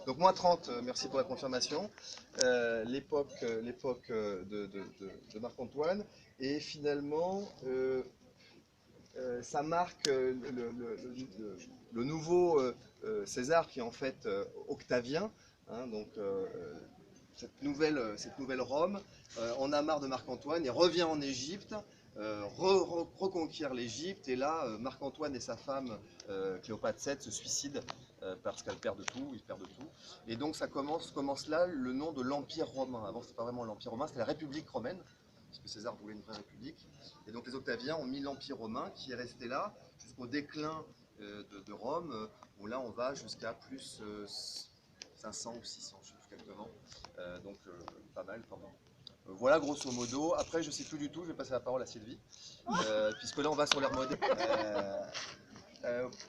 Donc moins 30, merci pour la confirmation. L'époque de Marc-Antoine. Et finalement, ça marque le nouveau César qui est en fait Octavien. Hein, donc cette nouvelle Rome en a marre de Marc-Antoine et revient en Égypte, reconquiert l'Égypte, et là Marc-Antoine et sa femme Cléopâtre VII se suicident parce qu'elle perd de tout, ils perdent de tout. Et donc ça commence là le nom de l'Empire romain. Avant c'était pas vraiment l'Empire romain, c'était la République romaine, puisque César voulait une vraie république. Et donc les Octaviens ont mis l'Empire romain qui est resté là jusqu'au déclin de Rome, où là on va jusqu'à plus 500 ou 600, je ne sais plus exactement. Donc pas mal quand même. Voilà grosso modo. Après je ne sais plus du tout, je vais passer la parole à Sylvie, puisque là on va sur l'ère moderne.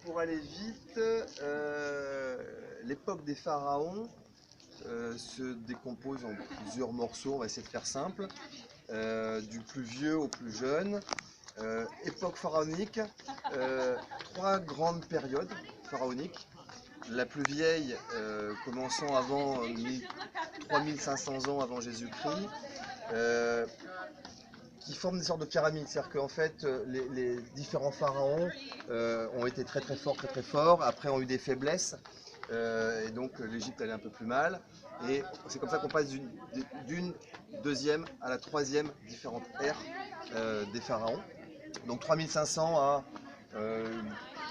Pour aller vite, l'époque des pharaons se décompose en plusieurs morceaux, on va essayer de faire simple. Du plus vieux au plus jeune. Époque pharaonique, 3 grandes périodes pharaoniques. La plus vieille commençant avant 3500 ans avant Jésus-Christ, qui forment des sortes de pyramides. C'est-à-dire qu'en fait, les différents pharaons ont été très forts, après ont eu des faiblesses, et donc l'Égypte allait un peu plus mal. Et c'est comme ça qu'on passe d'une deuxième à la troisième différente ère des pharaons. Donc 3500 à, je ne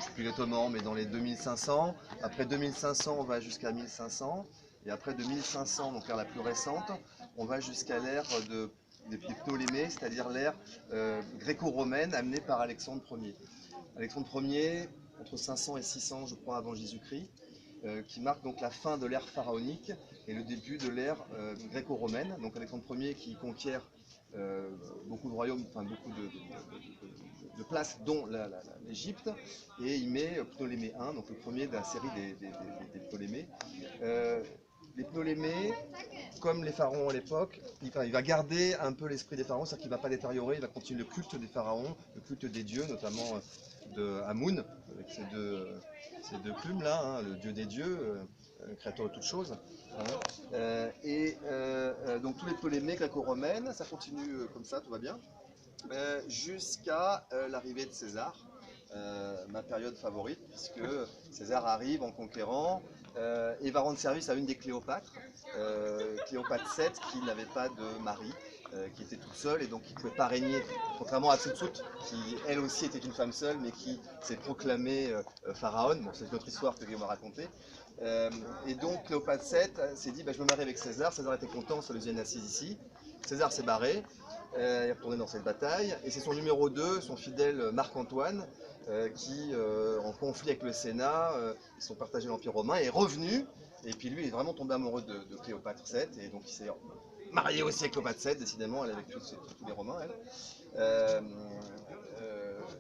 sais plus exactement, mais dans les 2500. Après 2500, on va jusqu'à 1500. Et après de 1500, donc l'ère la plus récente, on va jusqu'à l'ère des Ptolémées, c'est-à-dire l'ère gréco-romaine amenée par Alexandre Ier. Alexandre Ier, entre 500 et 600, je crois, avant Jésus-Christ, qui marque donc la fin de l'ère pharaonique et le début de l'ère gréco-romaine. Donc Alexandre Ier qui conquiert beaucoup de royaumes, enfin beaucoup de places, dont l'Égypte, et il met Ptolémée I, donc le premier de la série des Ptolémées. Les Ptolémées, comme les pharaons à l'époque, il va garder un peu l'esprit des pharaons, c'est-à-dire qu'il ne va pas détériorer, il va continuer le culte des pharaons, le culte des dieux, notamment de Amun, avec ses deux plumes là, hein, le dieu des dieux, créateur de toutes choses. Hein. Donc tous les Ptolémées gréco-romaines, ça continue comme ça, tout va bien, jusqu'à l'arrivée de César. Ma période favorite, puisque César arrive en conquérant et va rendre service à une des Cléopâtres, Cléopâtre VII, qui n'avait pas de mari, qui était toute seule et donc qui ne pouvait pas régner, contrairement à Hatshepsut, qui elle aussi était une femme seule, mais qui s'est proclamée pharaon. Bon, c'est une autre histoire que Guillaume m'a racontée. Et donc Cléopâtre VII s'est dit, je me marie avec César. César était content, ça lui assis ici. César s'est barré, il est retourné dans cette bataille, et c'est son numéro 2, son fidèle Marc-Antoine, qui, en conflit avec le Sénat, ils sont partagés l'Empire romain, est revenu, et puis lui il est vraiment tombé amoureux de Cléopâtre VII, et donc il s'est marié aussi avec Cléopâtre VII, décidément, elle est avec tous les Romains, elle.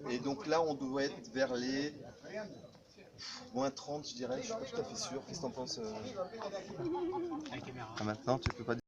Et donc là on doit être vers les moins 30, je dirais, je suis pas tout à fait sûr. Qu'est-ce que t'en penses maintenant, tu peux pas dire.